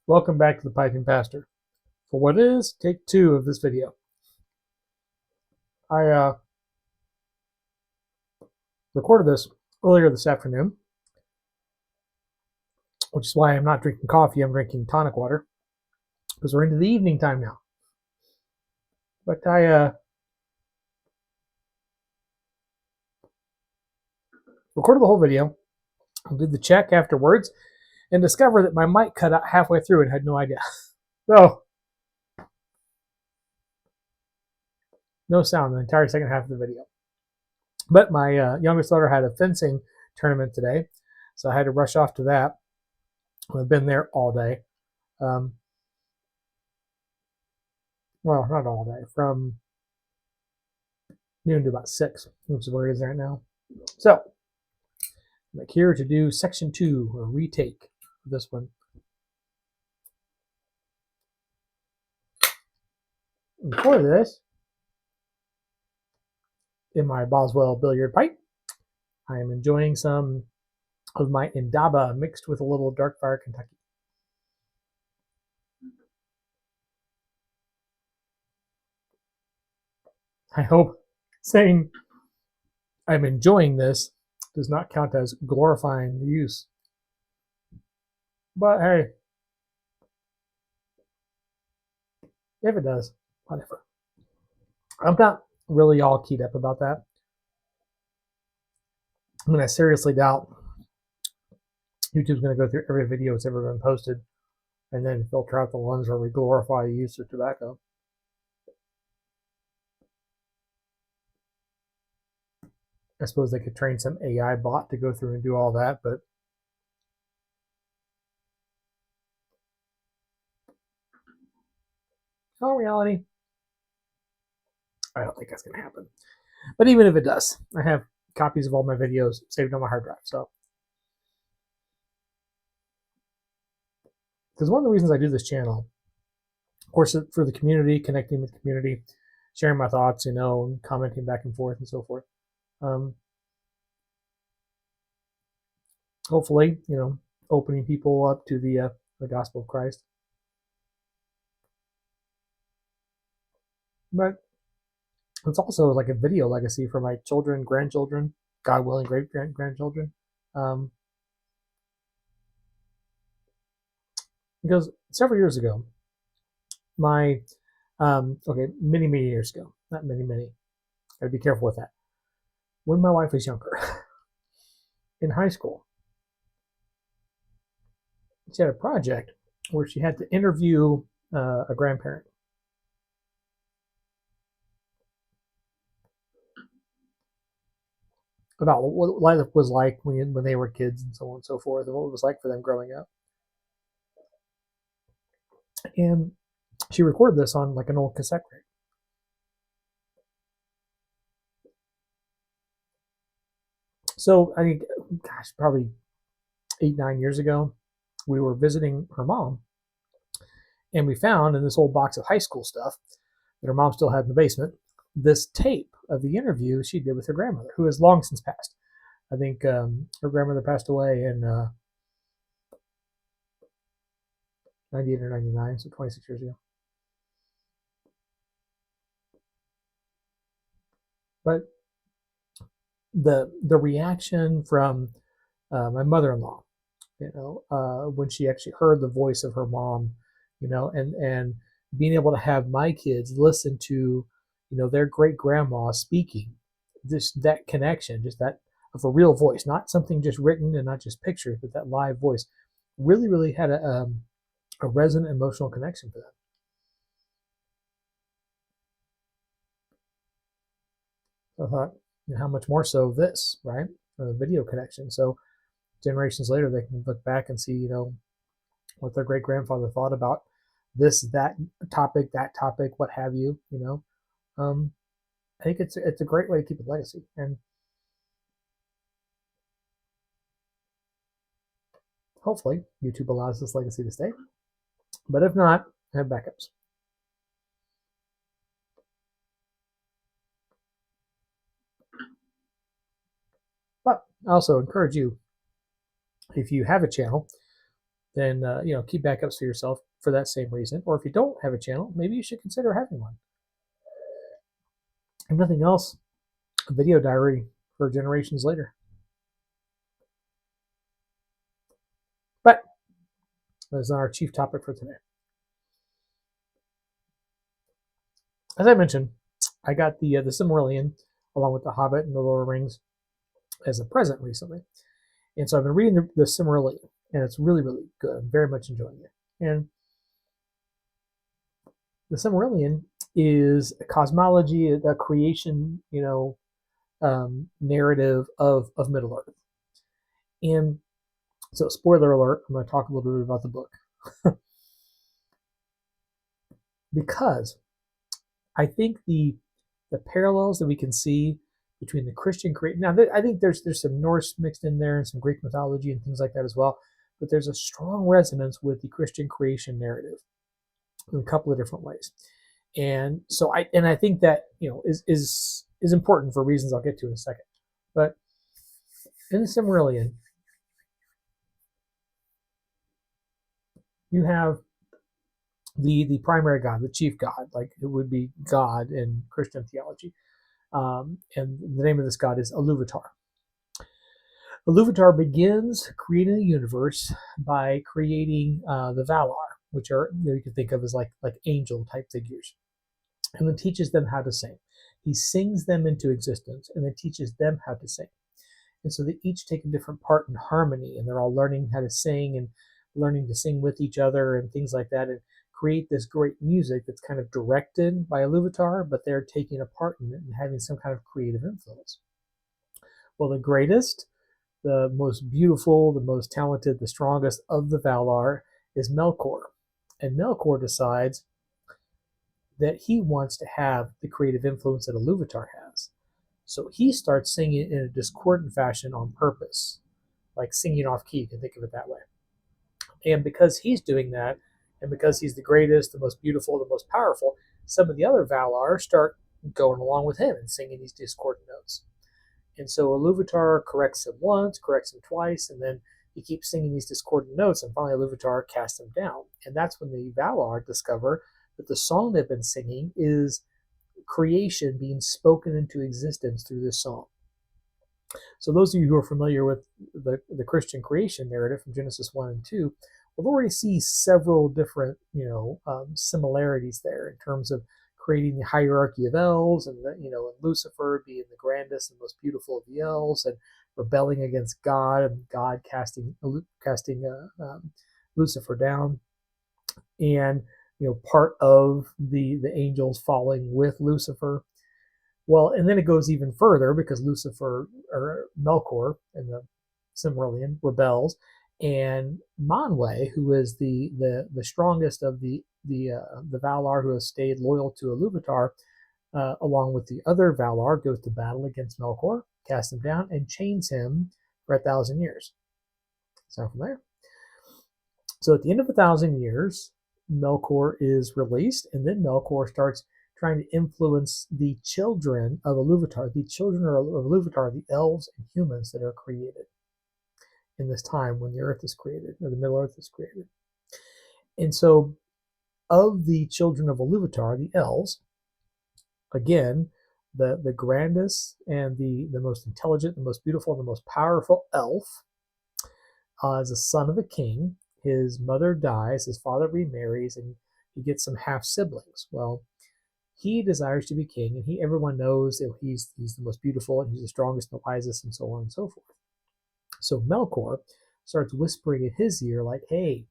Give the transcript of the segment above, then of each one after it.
Welcome back to the Piping Pastor. For what is take 2 of this video. I recorded this earlier this afternoon, which is why I'm not drinking coffee. I'm drinking tonic water because we're into the evening time now. But I recorded the whole video, did the check afterwards, and discovered that my mic cut out halfway through and had no idea. So, no sound the entire second half of the video. But my youngest daughter had a fencing tournament today, so I had to rush off to that. I've been there all day. Well, not all day, from noon to about 6, which is where it is right now. So, I'm here to do section 2, or retake of this one. And for this, in my Boswell billiard pipe, I am enjoying some of my Indaba mixed with a little Dark Fire Kentucky. I hope saying I'm enjoying this does not count as glorifying the use. But hey, if it does, whatever. I'm not really all keyed up about that. I mean, I seriously doubt YouTube's going to go through every video that's ever been posted and then filter out the ones where we glorify the use of tobacco. I suppose they could train some AI bot to go through and do all that, but in reality, I don't think that's going to happen. But even if it does, I have copies of all my videos saved on my hard drive. So, because one of the reasons I do this channel, of course, for the community, connecting with the community, sharing my thoughts, and commenting back and forth and so forth. Hopefully, opening people up to the gospel of Christ. But it's also like a video legacy for my children, grandchildren, God willing, great grandchildren. Because several years ago, many years ago, not many, gotta be careful with that. When my wife was younger, in high school, she had a project where she had to interview a grandparent. About what life was like when they were kids and so on and so forth, and what it was like for them growing up. And she recorded this on like an old cassette tape. So I think, probably 8-9 years ago, we were visiting her mom, and we found in this old box of high school stuff that her mom still had in the basement this tape of the interview she did with her grandmother, who has long since passed. I think her grandmother passed away in 98 or 99, so 26 years ago. But the reaction from my mother-in-law, when she actually heard the voice of her mom, and being able to have my kids listen to, their great grandma speaking, that connection, just that of a real voice, not something just written and not just pictures, but that live voice, really had a resonant emotional connection for them. So I thought, how much more so this, right? Video connection. So generations later, they can look back and see, what their great grandfather thought about this, that topic, what have you. I think it's a great way to keep a legacy, and hopefully YouTube allows this legacy to stay. But if not, I have backups. But I also encourage you, if you have a channel, then keep backups for yourself for that same reason. Or if you don't have a channel, maybe you should consider having one. If nothing else, a video diary for generations later. But that's not our chief topic for today. As I mentioned, I got the Silmarillion along with the Hobbit and the Lord of the Rings as a present recently, and so I've been reading the Silmarillion, and it's really, really good. I'm very much enjoying it. And the Silmarillion is a cosmology, a creation, narrative of Middle Earth. And so, spoiler alert, I'm going to talk a little bit about the book because I think the parallels that we can see between the Christian creation. Now, I think there's some Norse mixed in there and some Greek mythology and things like that as well. But there's a strong resonance with the Christian creation narrative in a couple of different ways. And so I think that is important for reasons I'll get to in a second. But in the Silmarillion, you have the primary god, the chief god, like it would be God in Christian theology. And the name of this god is Iluvatar. Iluvatar begins creating the universe by creating the Valar, which are you can think of as like angel type figures, and then teaches them how to sing. He sings them into existence and then teaches them how to sing. And so they each take a different part in harmony, and they're all learning how to sing and learning to sing with each other and things like that, and create this great music that's kind of directed by Iluvatar, but they're taking a part in it and having some kind of creative influence. Well, the greatest, the most beautiful, the most talented, the strongest of the Valar is Melkor. And Melkor decides that he wants to have the creative influence that Iluvatar has. So he starts singing in a discordant fashion on purpose, like singing off key, you can think of it that way. And because he's doing that, and because he's the greatest, the most beautiful, the most powerful, some of the other Valar start going along with him and singing these discordant notes. And so Iluvatar corrects him once, corrects him twice, and then he keeps singing these discordant notes, and finally Iluvatar casts him down. And that's when the Valar discover that the song they've been singing is creation being spoken into existence through this song. So those of you who are familiar with the Christian creation narrative from Genesis 1 and 2 will already see several different similarities there in terms of creating the hierarchy of elves, and and Lucifer being the grandest and most beautiful of the elves, and rebelling against God, and God casting Lucifer down, and part of the angels falling with Lucifer. Well, and then it goes even further because Lucifer, or Melkor in the Silmarillion, rebels, and Manwë, who is the strongest of the Valar who has stayed loyal to Iluvatar, along with the other Valar, goes to battle against Melkor, casts him down, and chains him for 1,000 years. So from there. So at the end of 1,000 years, Melkor is released, and then Melkor starts trying to influence the children of Iluvatar. The children of Iluvatar are the elves and humans that are created in this time when the earth is created, or the Middle Earth is created. And so of the children of Iluvatar, the elves, again, the grandest and the most intelligent, the most beautiful, and the most powerful elf is a son of a king. His mother dies, his father remarries, and he gets some half siblings. Well, he desires to be king, and everyone knows that he's the most beautiful, and he's the strongest and the wisest, and so on and so forth. So Melkor starts whispering in his ear, like, hey,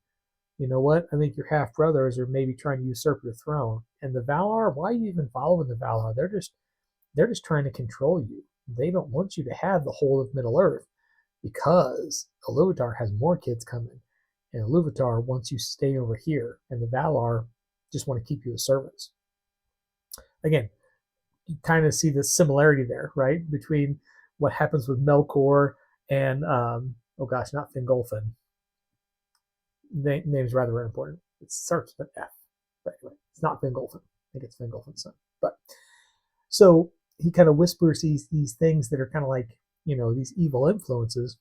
you know what? I think your half brothers are maybe trying to usurp your throne. And the Valar, why are you even following the Valar? They're just trying to control you. They don't want you to have the whole of Middle Earth because Iluvatar has more kids coming, and Iluvatar wants you to stay over here, and the Valar just want to keep you as servants. Again, you kind of see the similarity there, right, between what happens with Melkor and not Fingolfin. Name's rather important. It starts with an F, but anyway, it's not Fingolfin. I think it's Fingolfin's son. But so he kind of whispers these things that are kind of like these evil influences,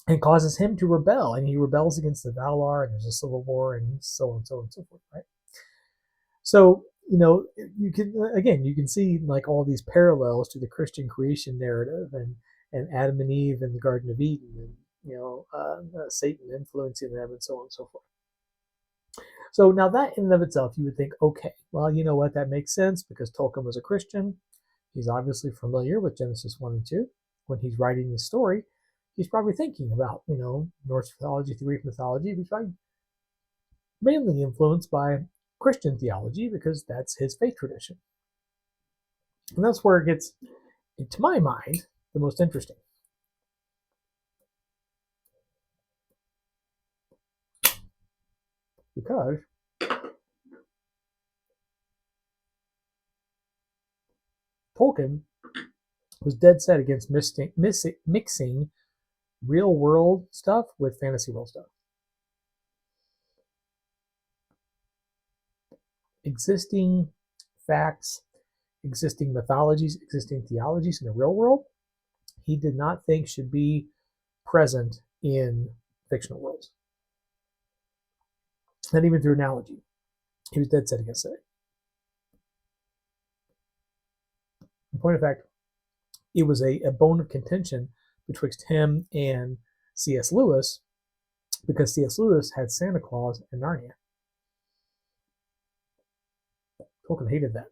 and causes him to rebel, and he rebels against the Valar, and there's a civil war, and so on and so on and so forth, right? So, you can see like all these parallels to the Christian creation narrative, and Adam and Eve in the Garden of Eden, and Satan influencing them, and so on and so forth. So now that in and of itself, you would think, okay, well, you know what, that makes sense because Tolkien was a Christian. He's obviously familiar with Genesis 1 and 2. When he's writing this story, he's probably thinking about, Norse mythology, Greek mythology, which is mainly influenced by Christian theology because that's his faith tradition. And that's where it gets, to my mind, the most interesting. Because Tolkien was dead set against mixing real world stuff with fantasy world stuff. Existing facts, existing mythologies, existing theologies in the real world, he did not think should be present in fictional worlds. Not even through analogy. He was dead set against it. In point of fact, it was a bone of contention betwixt him and C.S. Lewis, because C.S. Lewis had Santa Claus in Narnia. Tolkien hated that.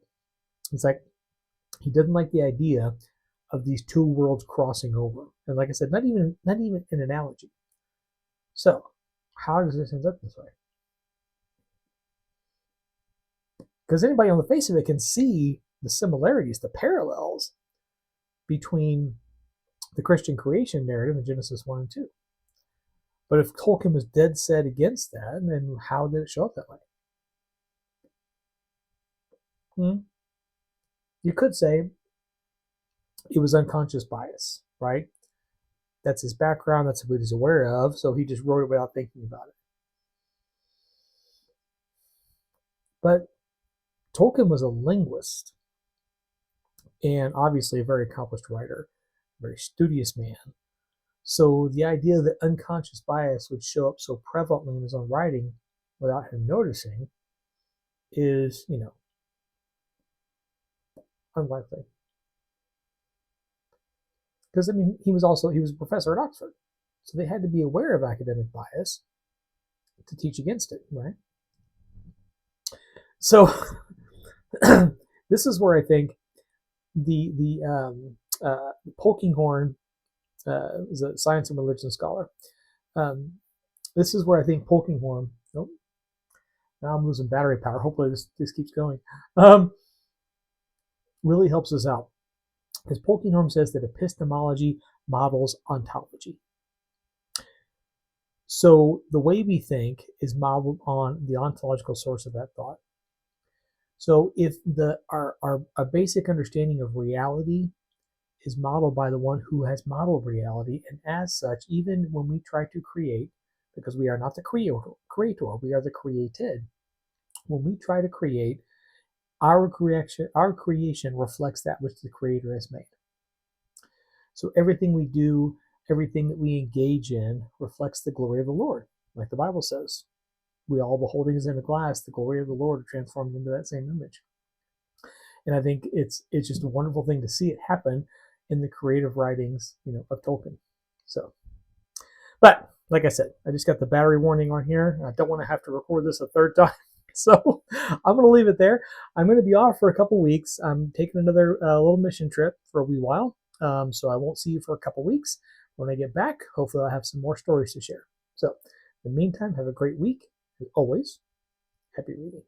It's like he didn't like the idea of these two worlds crossing over. And like I said, not even an analogy. So, how does this end up this way? Because anybody on the face of it can see the similarities, the parallels between the Christian creation narrative in Genesis 1 and 2. But if Tolkien was dead set against that, then how did it show up that way? You could say it was unconscious bias, right? That's his background, that's what he's aware of, so he just wrote it without thinking about it. But Tolkien was a linguist, and obviously a very accomplished writer, a very studious man. So the idea that unconscious bias would show up so prevalently in his own writing without him noticing is, unlikely. Because he was a professor at Oxford, so they had to be aware of academic bias to teach against it, right? So this is where I think the Polkinghorne is a science and religion scholar. This is where I think Polkinghorne. Oh, now I'm losing battery power. Hopefully this keeps going. Really helps us out, because Polkinghorne says that epistemology models ontology. So the way we think is modeled on the ontological source of that thought. So if our basic understanding of reality is modeled by the one who has modeled reality, and as such, even when we try to create, because we are not the creator, we are the created. When we try to create, our creation reflects that which the Creator has made. So everything we do, everything that we engage in, reflects the glory of the Lord, like the Bible says. We all beholding as in a glass the glory of the Lord, transformed into that same image. And I think it's just a wonderful thing to see it happen in the creative writings, of Tolkien. So, but like I said, I just got the battery warning on here. I don't want to have to record this a third time. So I'm going to leave it there. I'm going to be off for a couple weeks. I'm taking another little mission trip for a wee while. So I won't see you for a couple weeks. When I get back, hopefully I'll have some more stories to share. So in the meantime, have a great week. As always, happy reading.